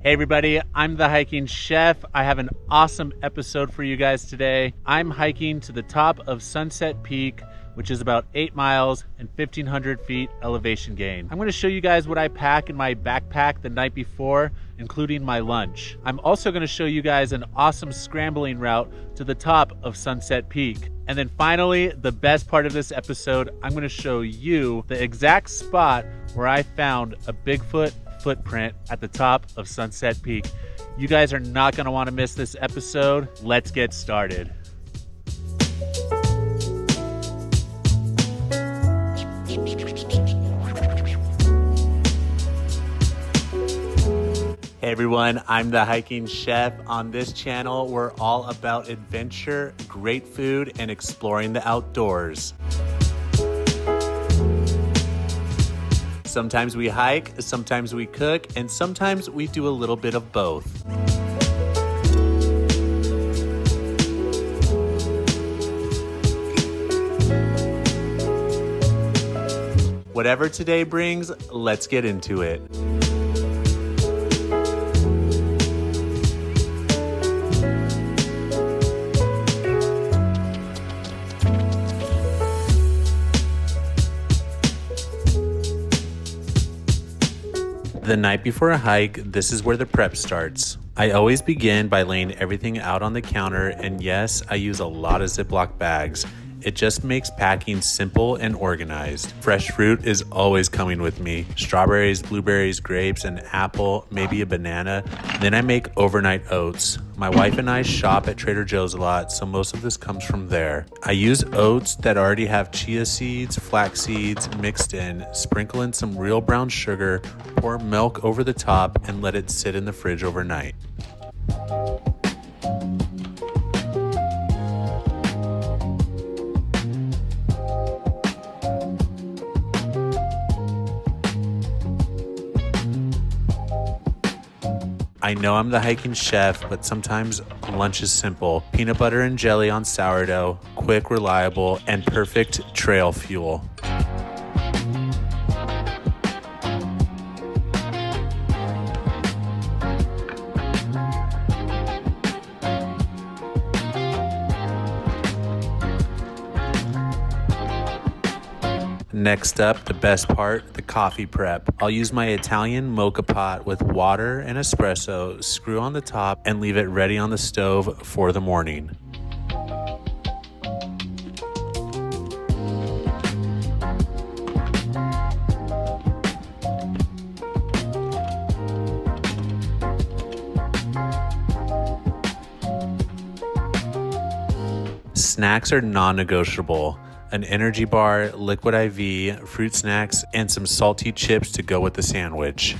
Hey everybody, I'm the hiking chef. I have an awesome episode for you guys today. I'm hiking to the top of Sunset Peak, which is about 8 miles and 1,500 feet elevation gain. I'm gonna show you guys what I pack in my backpack the night before, including my lunch. I'm also gonna show you guys an awesome scrambling route to the top of Sunset Peak. And then finally, the best part of this episode, I'm gonna show you the exact spot where I found a Bigfoot footprint at the top of Sunset Peak. You guys are not going to want to miss this episode. Let's get started. Hey everyone, I'm the hiking chef. On this channel, we're all about adventure, great food, and exploring the outdoors. Sometimes we hike, sometimes we cook, and sometimes we do a little bit of both. Whatever today brings, let's get into it. The night before a hike, this is where the prep starts. I always begin by laying everything out on the counter, and yes, I use a lot of Ziploc bags. It just makes packing simple and organized. Fresh fruit is always coming with me. Strawberries, blueberries, grapes, an apple, maybe a banana. Then I make overnight oats. My wife and I shop at Trader Joe's a lot, so most of this comes from there. I use oats that already have chia seeds, flax seeds mixed in, sprinkle in some real brown sugar, pour milk over the top, and let it sit in the fridge overnight. I know I'm the hiking chef, but sometimes lunch is simple. Peanut butter and jelly on sourdough, quick, reliable, and perfect trail fuel. Next up, the best part, the coffee prep. I'll use my Italian mocha pot with water and espresso, screw on the top, and leave it ready on the stove for the morning. Snacks are non-negotiable. An energy bar, liquid IV, fruit snacks, and some salty chips to go with the sandwich.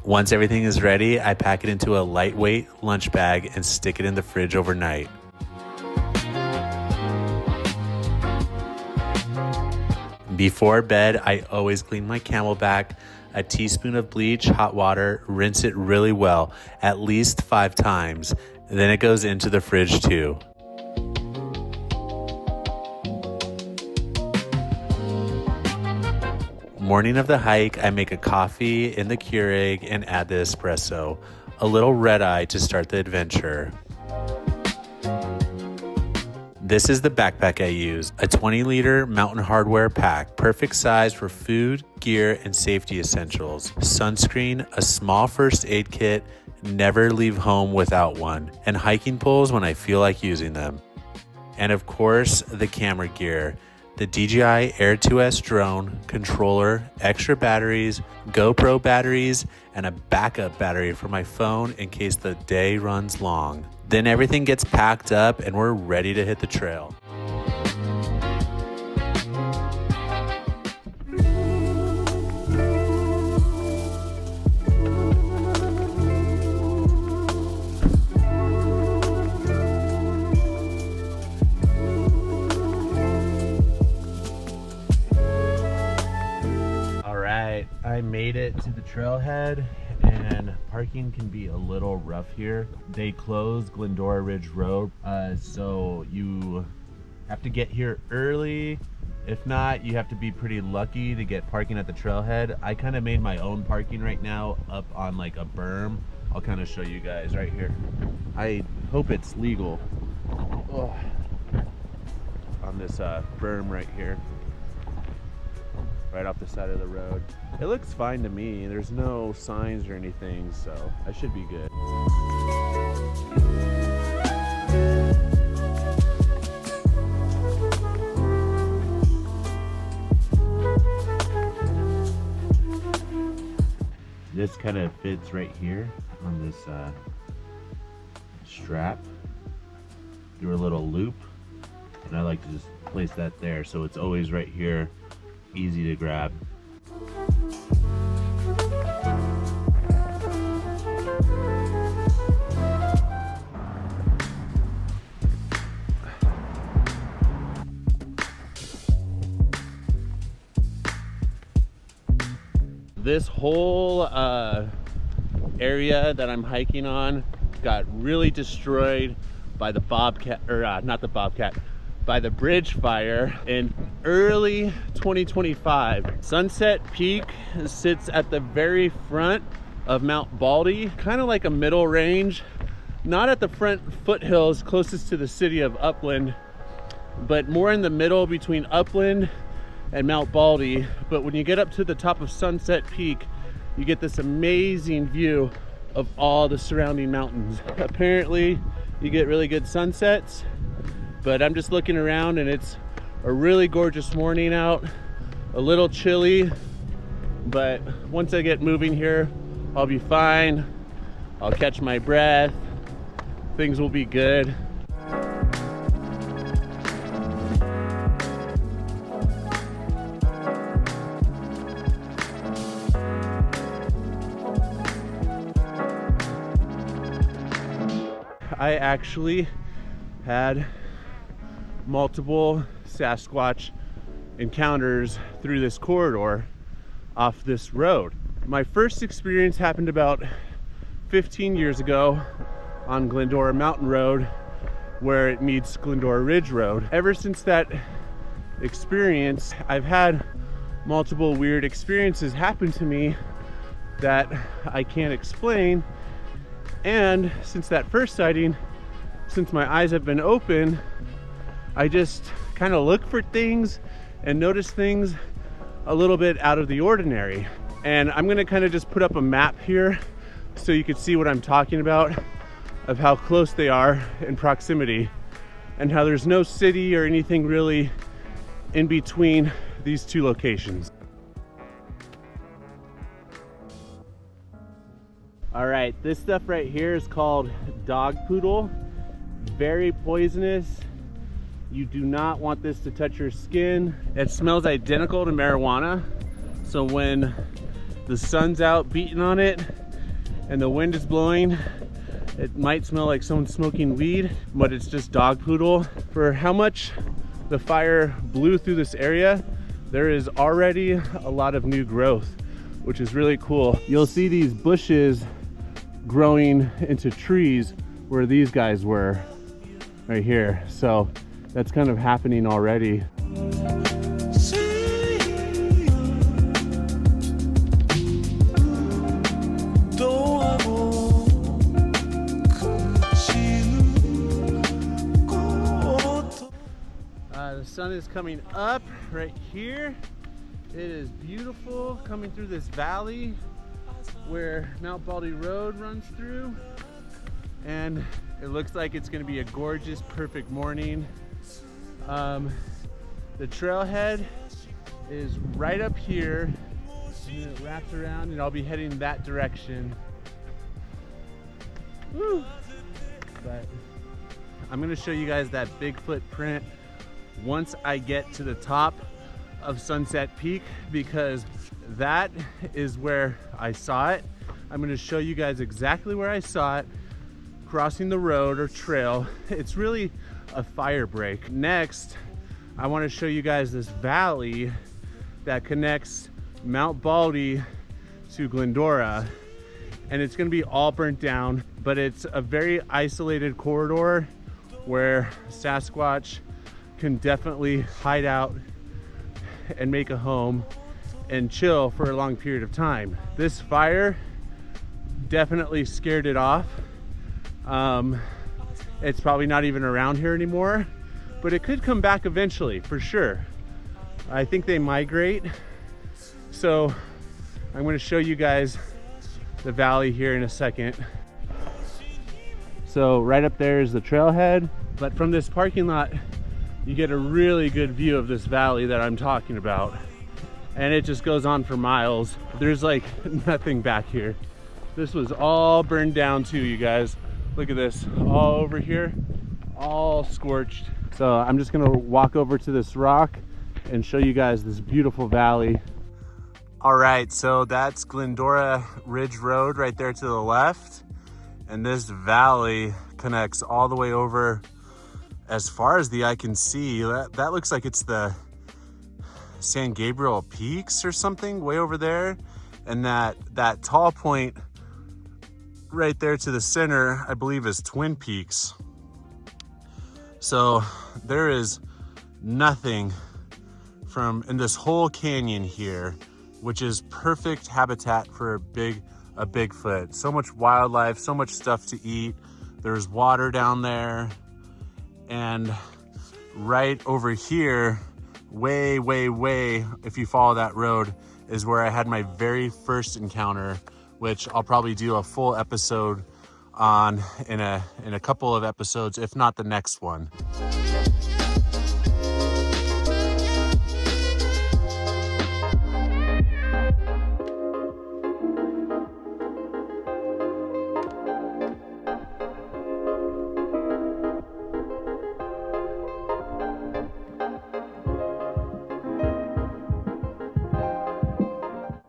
Once everything is ready, I pack it into a lightweight lunch bag and stick it in the fridge overnight. Before bed, I always clean my Camelback. A teaspoon of bleach, hot water, rinse it really well, at least 5 times. Then it goes into the fridge too. Morning of the hike, I make a coffee in the Keurig and add the espresso. A little red eye to start the adventure. This is the backpack I use, a 20-liter Mountain Hardwear pack, perfect size for food, gear, and safety essentials. Sunscreen, a small first aid kit, never leave home without one, and hiking poles when I feel like using them. And of course, the camera gear, the DJI Air 2S drone, controller, extra batteries, GoPro batteries, and a backup battery for my phone in case the day runs long. Then everything gets packed up and we're ready to hit the trail. All right, I made it to the trailhead and parking can be a little rough here. They closed Glendora Ridge Road, so you have to get here early. If not, you have to be pretty lucky to get parking at the trailhead. I kind of made my own parking right now up on like a berm. I'll kind of show you guys right here. I hope it's legal. Oh. On this berm right here, right off the side of the road. It looks fine to me. There's no signs or anything, so I should be good. This kind of fits right here on this strap through a little loop, and I like to just place that there so it's always right here, easy to grab. This whole area that I'm hiking on got really destroyed by the bobcat, or not the bobcat, by the bridge fire in early 2025. Sunset Peak sits at the very front of Mt Baldy, kind of like a middle range, not at the front foothills closest to the city of Upland, but more in the middle between Upland and Mt Baldy. But when you get up to the top of Sunset Peak, you get this amazing view of all the surrounding mountains. Apparently you get really good sunsets, but I'm just looking around and it's a really gorgeous morning out, a little chilly, but once I get moving here, I'll be fine. I'll catch my breath. Things will be good. I actually had multiple Sasquatch encounters through this corridor off this road. My first experience happened about 15 years ago on Glendora Mountain Road, where it meets Glendora Ridge Road. Ever since that experience, I've had multiple weird experiences happen to me that I can't explain. And since that first sighting, since my eyes have been open, I just kind of look for things and notice things a little bit out of the ordinary. And I'm gonna kind of just put up a map here so you can see what I'm talking about, of how close they are in proximity and how there's no city or anything really in between these two locations. All right, this stuff right here is called dog poodle. Very poisonous. You do not want this to touch your skin. It smells identical to marijuana. So when the sun's out beating on it and the wind is blowing, it might smell like someone smoking weed, but it's just dog poodle. For how much the fire blew through this area, there is already a lot of new growth, which is really cool. You'll see these bushes growing into trees where these guys were right here. So that's kind of happening already. The sun is coming up right here. It is beautiful coming through this valley where Mt Baldy Road runs through, and it looks like it's going to be a gorgeous, perfect morning. The trailhead is right up here, and then it wraps around, and I'll be heading that direction. Woo! But I'm going to show you guys that Bigfoot print once I get to the top of Sunset Peak, because that is where I saw it. I'm going to show you guys exactly where I saw it, crossing the road or trail. It's really a fire break. Next, I want to show you guys this valley that connects Mt Baldy to Glendora. and it's gonna be all burnt down, but it's a very isolated corridor where Sasquatch can definitely hide out and make a home and chill for a long period of time. This fire definitely scared it off. It's probably not even around here anymore, but it could come back eventually for sure. I think they migrate. So I'm going to show you guys the valley here in a second. So right up there is the trailhead, but from this parking lot you get a really good view of this valley that I'm talking about, and it just goes on for miles. There's like nothing back here. This was all burned down too, you guys. Look at this, all over here, all scorched. So I'm just gonna walk over to this rock and show you guys this beautiful valley. All right, so that's Glendora Ridge Road right there to the left. And this valley connects all the way over as far as the eye can see. That looks like it's the San Gabriel Peaks or something way over there. And that tall point right there to the center, I believe, is Twin Peaks. So there is nothing in this whole canyon here, which is perfect habitat for a Bigfoot. So much wildlife, so much stuff to eat. There's water down there. And right over here, way, if you follow that road, is where I had my very first encounter, which I'll probably do a full episode on in a couple of episodes, if not the next one.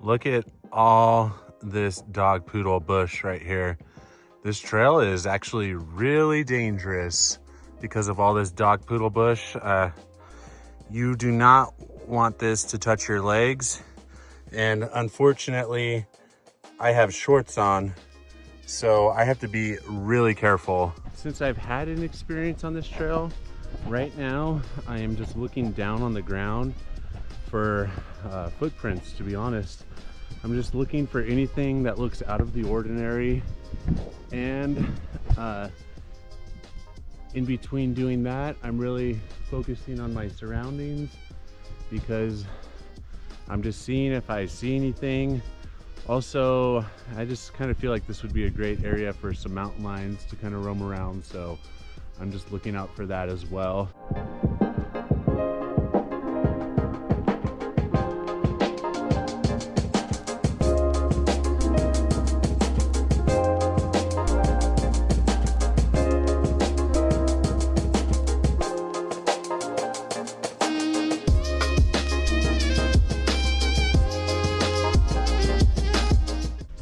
Look at all this dog poodle bush right here. This trail is actually really dangerous because of all this dog poodle bush. You do not want this to touch your legs. And unfortunately, I have shorts on, so I have to be really careful. Since I've had an experience on this trail, right now I am just looking down on the ground for footprints, to be honest. I'm just looking for anything that looks out of the ordinary, and in between doing that, I'm really focusing on my surroundings because I'm just seeing if I see anything. Also, I just kind of feel like this would be a great area for some mountain lions to kind of roam around, so I'm just looking out for that as well.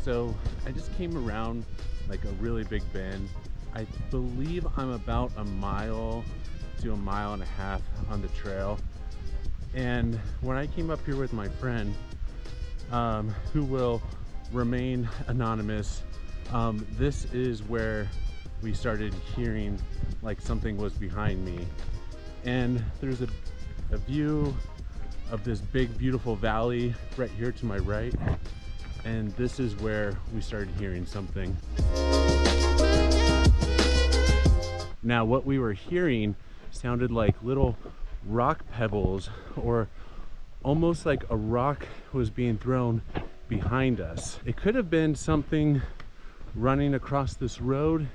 So I just came around like a really big bend. I believe I'm about a mile to a mile and a half on the trail. And when I came up here with my friend, who will remain anonymous, this is where we started hearing like something was behind me. And there's a view of this big, beautiful valley right here to my right. And this is where we started hearing something. Now, what we were hearing sounded like little rock pebbles, or almost like a rock was being thrown behind us. It could have been something running across this road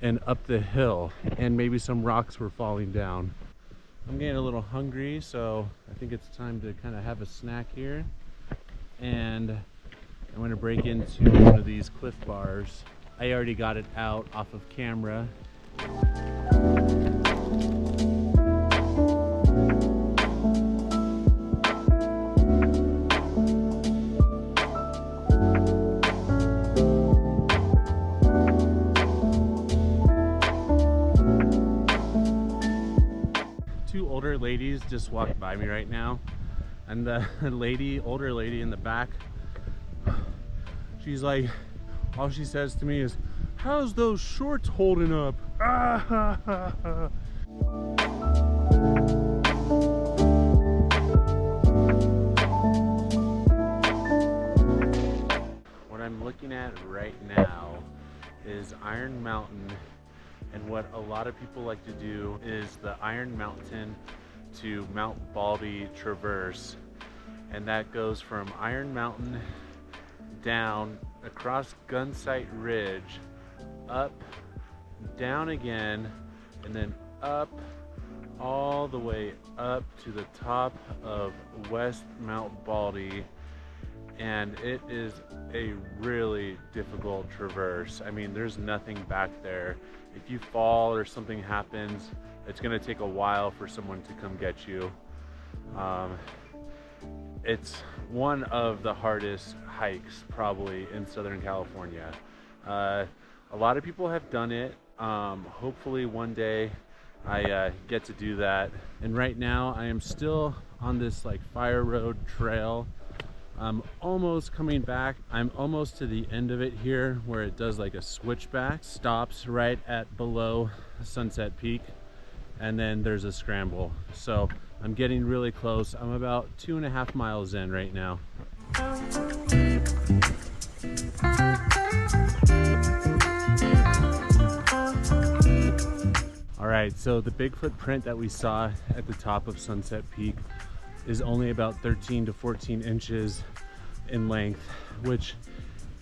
and up the hill, and maybe some rocks were falling down. I'm getting a little hungry, so I think it's time to kind of have a snack here. And I'm going to break into one of these Cliff Bars. I already got it out off of camera. Two older ladies just walked by me right now, and the older lady in the back, she's like, All she says to me is, "How's those shorts holding up?" What I'm looking at right now is Iron Mountain, and what a lot of people like to do is the Iron Mountain to Mt Baldy traverse, and that goes from Iron Mountain down across Gunsight Ridge, up, down again, and then up all the way up to the top of West Mt Baldy. And it is a really difficult traverse. I mean, there's nothing back there. If you fall or something happens, it's gonna take a while for someone to come get you. It's one of the hardest hikes probably in Southern California. A lot of people have done it. Hopefully one day I get to do that. And right now I am still on this like fire road trail. I'm almost coming back. I'm almost to the end of it here where it does like a switchback, stops right at below Sunset Peak, and then there's a scramble. So I'm getting really close. I'm about 2.5 miles in right now. All right, so the Bigfoot print that we saw at the top of Sunset Peak is only about 13 to 14 inches in length, which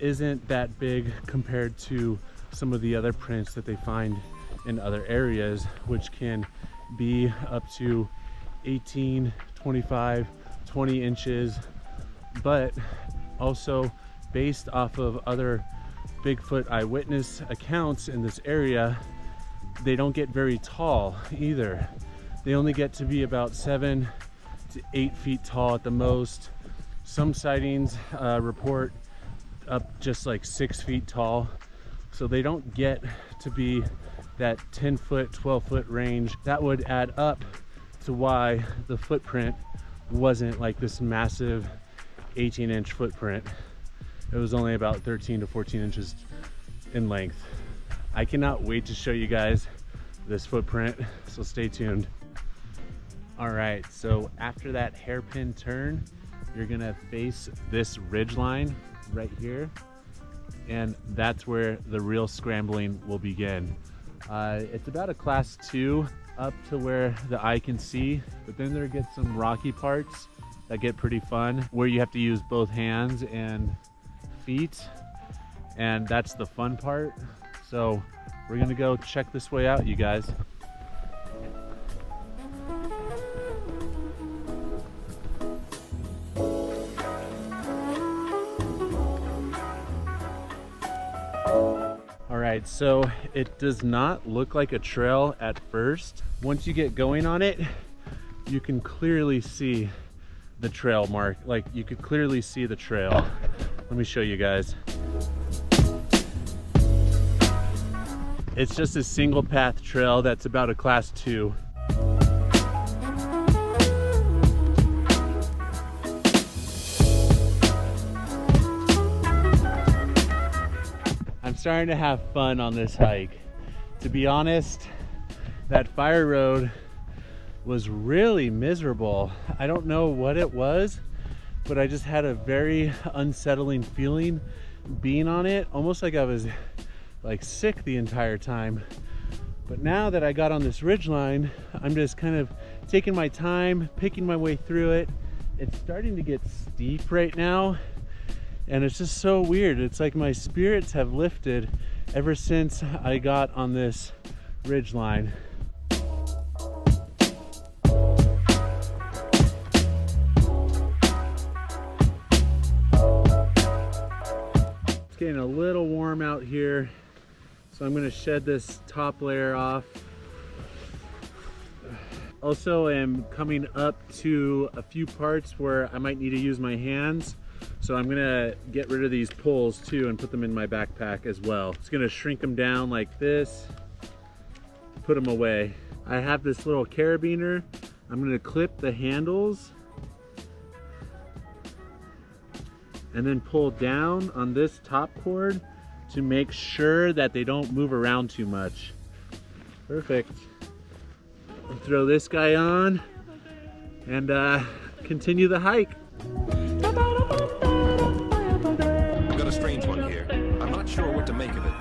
isn't that big compared to some of the other prints that they find in other areas, which can be up to 18, 25, 20 inches. But also based off of other Bigfoot eyewitness accounts in this area, they don't get very tall either. They only get to be about 7 to 8 feet tall at the most. Some sightings report up just like 6 feet tall. So they don't get to be that 10 foot, 12 foot range. That would add up to why the footprint wasn't like this massive 18-inch footprint. It was only about 13 to 14 inches in length. I cannot wait to show you guys this footprint, so stay tuned. All right, so after that hairpin turn, you're gonna face this ridgeline right here, and that's where the real scrambling will begin. It's about a class 2 up to where the eye can see, but then there gets some rocky parts that get pretty fun where you have to use both hands and feet, and that's the fun part. So we're gonna go check this way out, you guys. All right, so it does not look like a trail at first. Once you get going on it, you can clearly see the trail mark. Like, you could clearly see the trail. Let me show you guys. It's just a single path trail that's about a class 2. I'm starting to have fun on this hike. To be honest, that fire road was really miserable. I don't know what it was, but I just had a very unsettling feeling being on it, almost like I was like sick the entire time. But now that I got on this ridgeline, I'm just kind of taking my time, picking my way through it. It's starting to get steep right now, and it's just so weird. It's like my spirits have lifted ever since I got on this ridgeline. It's getting a little warm out here, so I'm going to shed this top layer off. Also, I'm coming up to a few parts where I might need to use my hands, so I'm going to get rid of these poles too and put them in my backpack as well. It's going to shrink them down like this, put them away. I have this little carabiner. I'm going to clip the handles and then pull down on this top cord to make sure that they don't move around too much. Perfect. I'll throw this guy on and continue the hike. We've got a strange one here. I'm not sure what to make of it.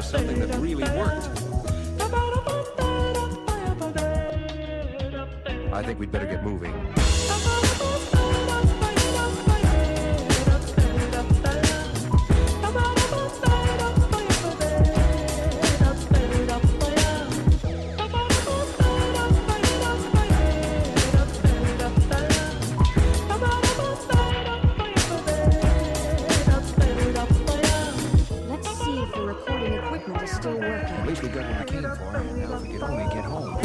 Something that really worked. I think we'd better get moving. At least we got what we came for. Now if we could only get home.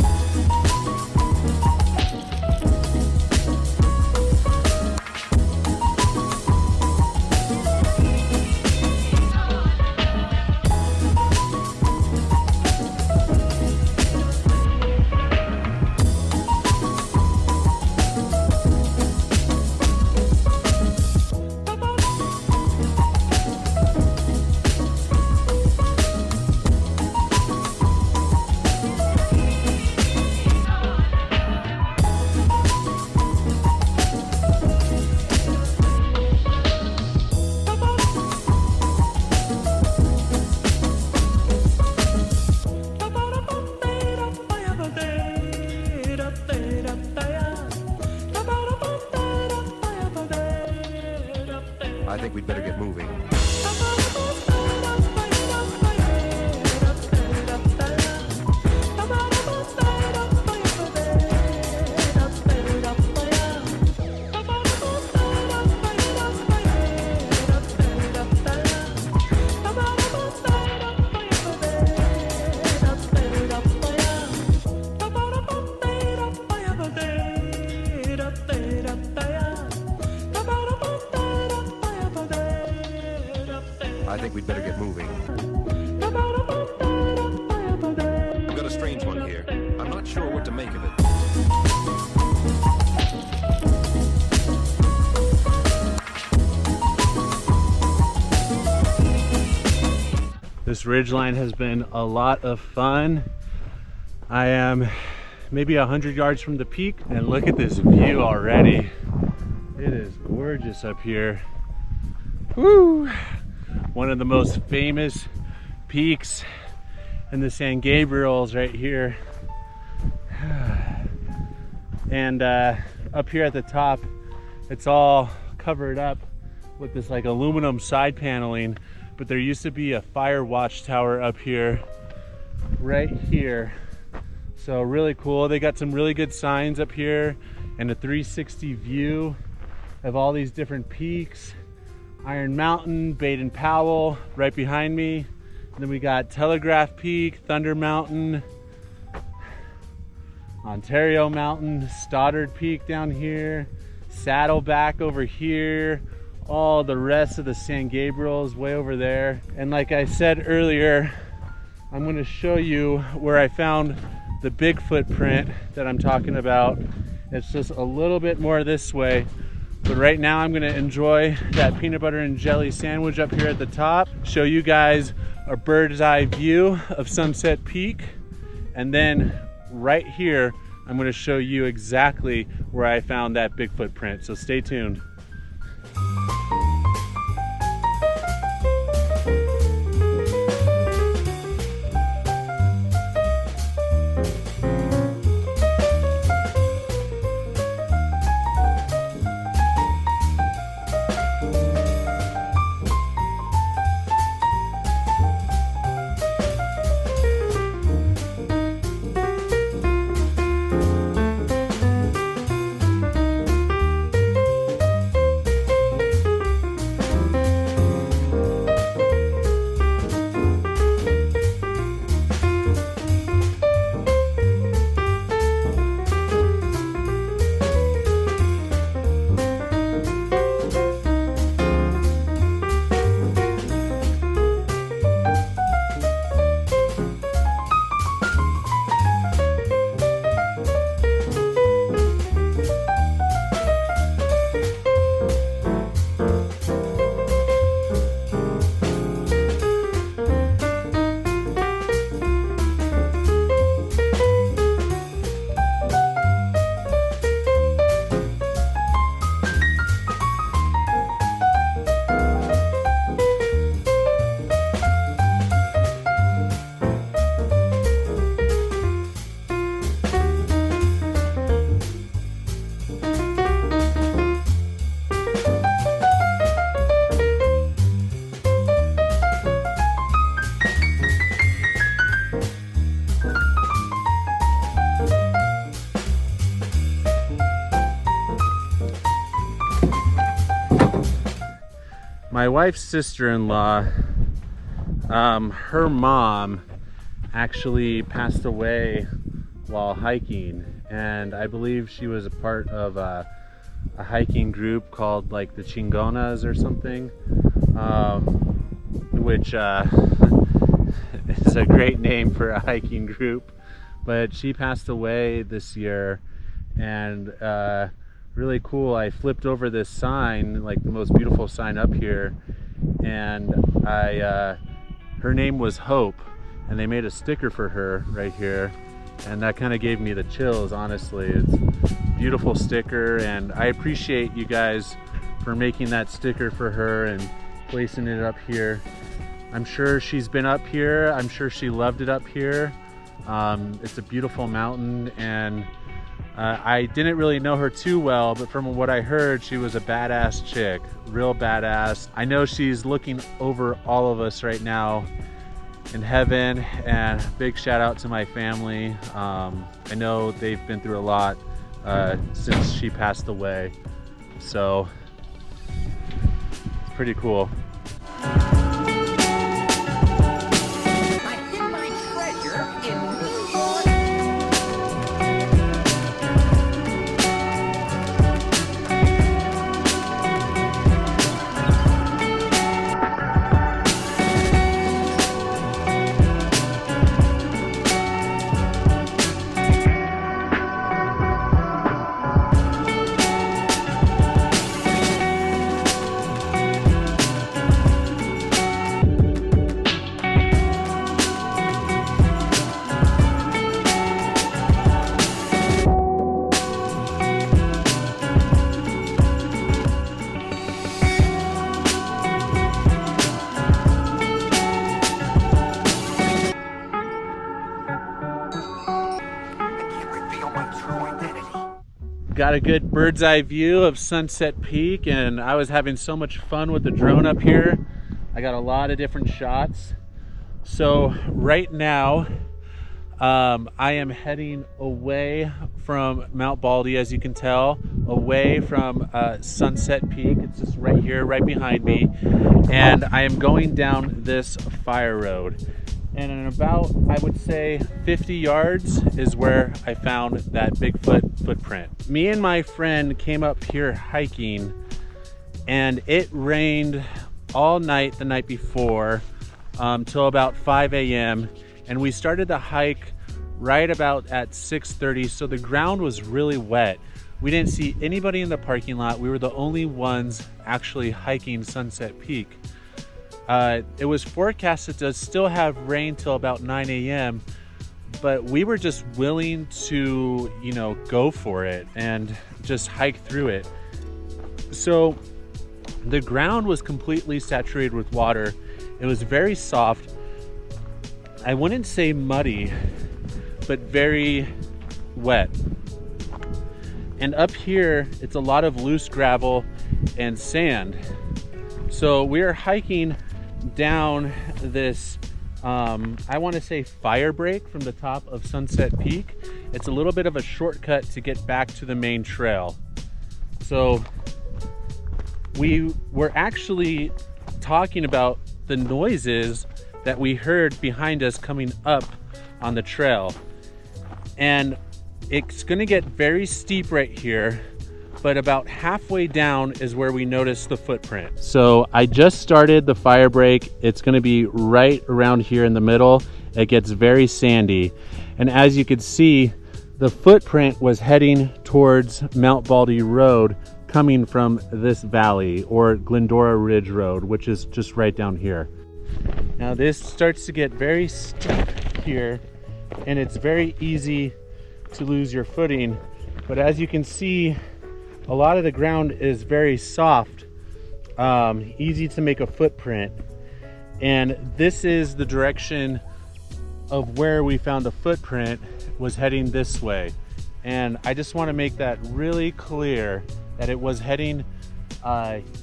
I think we'd better get moving. I think we'd better get moving. We've got a strange one here. I'm not sure what to make of it. This ridgeline has been a lot of fun. I am maybe 100 yards from the peak, and look at this view already. It is gorgeous up here. Woo! One of the most famous peaks in the San Gabriels right here. And up here at the top, it's all covered up with this like aluminum side paneling, but there used to be a fire watchtower up here, right here. So really cool. They got some really good signs up here and a 360 view of all these different peaks. Iron Mountain, Baden Powell right behind me. And then we got Telegraph Peak, Thunder Mountain, Ontario Mountain, Stoddard Peak down here, Saddleback over here, all the rest of the San Gabriels way over there. And like I said earlier, I'm going to show you where I found the Bigfoot print that I'm talking about. It's just a little bit more this way. But right now I'm gonna enjoy that peanut butter and jelly sandwich up here at the top, show you guys a bird's eye view of Sunset Peak, and then right here I'm gonna show you exactly where I found that Bigfoot print, so stay tuned. My wife's sister-in-law, her mom actually passed away while hiking, and I believe she was a part of a hiking group called like the Chingonas or something, which is a great name for a hiking group. But she passed away this year, and really cool. I flipped over this sign, like the most beautiful sign up here, and her name was Hope, and they made a sticker for her right here, and that kind of gave me the chills, honestly. It's a beautiful sticker, and I appreciate you guys for making that sticker for her and placing it up here. I'm sure she's been up here. I'm sure she loved it up here. It's a beautiful mountain, and I didn't really know her too well, but from what I heard, she was a badass chick, real badass. I know she's looking over all of us right now in heaven, and big shout out to my family. I know they've been through a lot since she passed away, so it's pretty cool. Got a good bird's eye view of Sunset Peak, and I was having so much fun with the drone up here. I got a lot of different shots. So right now I am heading away from Mt Baldy, as you can tell, away from Sunset Peak. It's just right here, right behind me, and I am going down this fire road. And in about, I would say, 50 yards is where I found that Bigfoot footprint. Me and my friend came up here hiking, and it rained all night the night before till about 5 a.m. And we started the hike right about at 6:30, so the ground was really wet. We didn't see anybody in the parking lot. We were the only ones actually hiking Sunset Peak. It was forecasted to still have rain till about 9 a.m., but we were just willing to, you know, go for it and just hike through it. So the ground was completely saturated with water. It was very soft. I wouldn't say muddy, but very wet. And up here, it's a lot of loose gravel and sand. So we are hiking down this I want to say fire break from the top of Sunset Peak. It's a little bit of a shortcut to get back to the main trail. So we were actually talking about the noises that we heard behind us coming up on the trail, and it's going to get very steep right here, but about halfway down is where we noticed the footprint. So I just started the fire break. It's gonna be right around here in the middle. It gets very sandy. And as you could see, the footprint was heading towards Mt Baldy Road, coming from this valley, or Glendora Ridge Road, which is just right down here. Now this starts to get very steep here, and it's very easy to lose your footing. But as you can see, a lot of the ground is very soft, easy to make a footprint. And this is the direction of where we found the footprint, was heading this way. And I just want to make that really clear that it was heading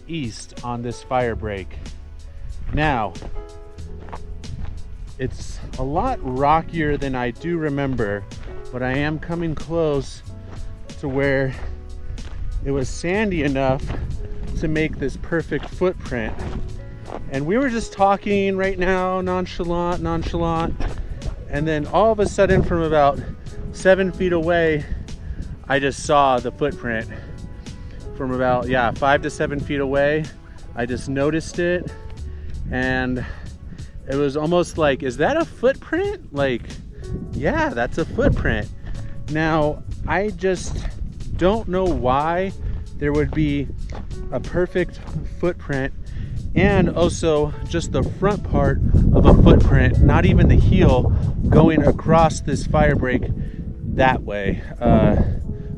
east on this fire break. Now, it's a lot rockier than I do remember, but I am coming close to where it was sandy enough to make this perfect footprint. And we were just talking right now, nonchalant, and then all of a sudden from about 7 feet away, I just saw the footprint. From about, 5 to 7 feet away, I just noticed it, and it was almost like, is that a footprint? Like, yeah, that's a footprint. Now, I just don't know why there would be a perfect footprint and also just the front part of a footprint, not even the heel, going across this fire break that way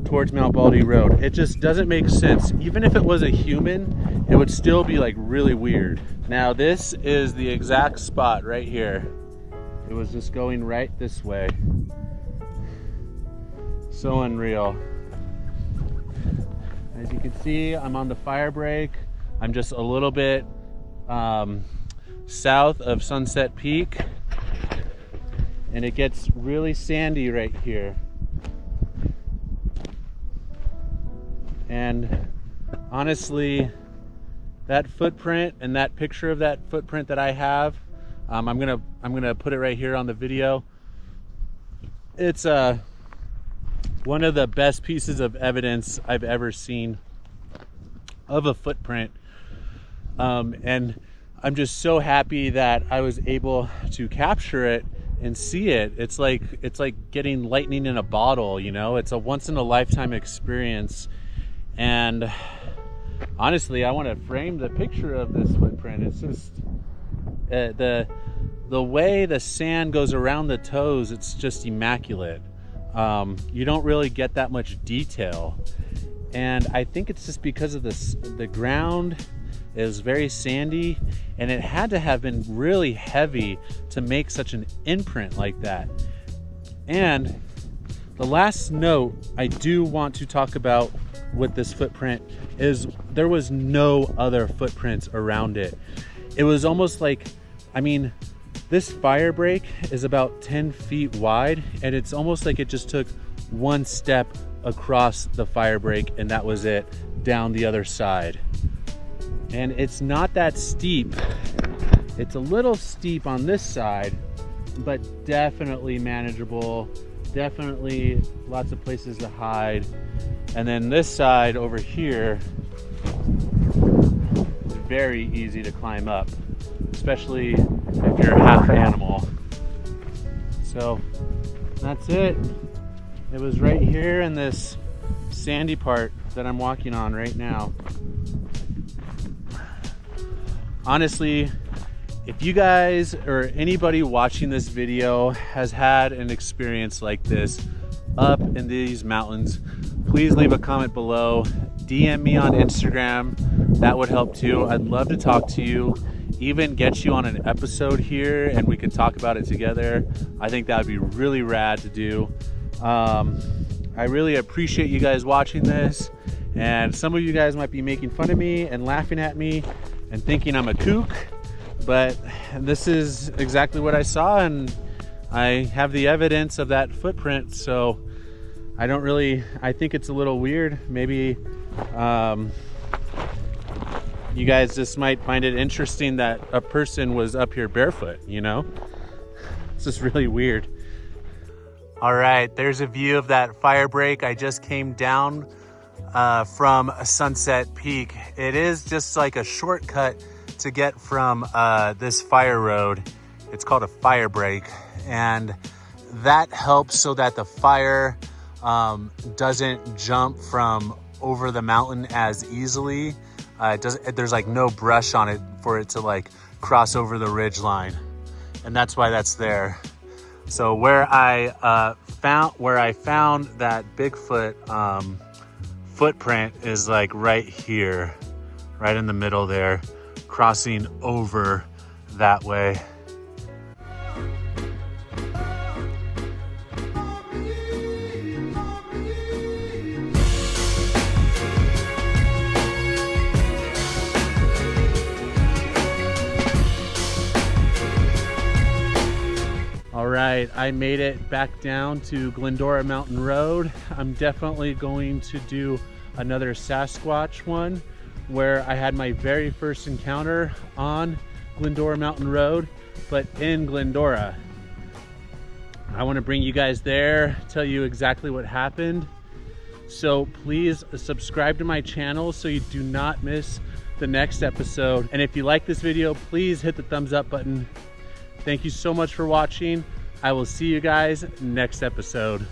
towards Mt Baldy Road. It just doesn't make sense. Even if it was a human, it would still be like really weird. Now this is the exact spot right here. It was just going right this way. So unreal. As you can see, I'm on the fire break. I'm just a little bit south of Sunset Peak, and it gets really sandy right here. And honestly, that footprint and that picture of that footprint that I have, I'm gonna put it right here on the video. It's one of the best pieces of evidence I've ever seen of a footprint. And I'm just so happy that I was able to capture it and see it. It's like getting lightning in a bottle, you know? It's a once in a lifetime experience. And honestly, I want to frame the picture of this footprint. It's just the way the sand goes around the toes, it's just immaculate. You don't really get that much detail, and I think it's just because of the ground is very sandy, and it had to have been really heavy to make such an imprint like that. And the last note I do want to talk about with this footprint is there was no other footprints around it. It was almost like, I mean, this fire break is about 10 feet wide, and it's almost like it just took one step across the fire break and that was it, down the other side. And it's not that steep. It's a little steep on this side, but definitely manageable. Definitely lots of places to hide. And then this side over here is very easy to climb up, especially if you're half animal. So that's it. It was right here in this sandy part that I'm walking on right now. Honestly, if you guys or anybody watching this video has had an experience like this up in these mountains, please leave a comment below. DM me on Instagram. That would help too. I'd love to talk to you, even get you on an episode here and we could talk about it together. I think that would be really rad to do. I really appreciate you guys watching this, and some of you guys might be making fun of me and laughing at me and thinking I'm a kook, but this is exactly what I saw, and I have the evidence of that footprint. So I think it's a little weird. Maybe you guys just might find it interesting that a person was up here barefoot, you know? It's just really weird. All right, there's a view of that fire break. I just came down from Sunset Peak. It is just like a shortcut to get from this fire road. It's called a fire break, and that helps so that the fire doesn't jump from over the mountain as easily. There's like no brush on it for it to like cross over the ridgeline, and that's why that's there. So where I found that Bigfoot footprint is like right here, right in the middle there, crossing over that way. All right, I made it back down to Glendora Mountain Road. I'm definitely going to do another Sasquatch one. where I had my very first encounter on Glendora Mountain Road, but in Glendora. I want to bring you guys there, tell you exactly what happened. So please subscribe to my channel so you do not miss the next episode. And if you like this video, please hit the thumbs up button. Thank you so much for watching. I will see you guys next episode.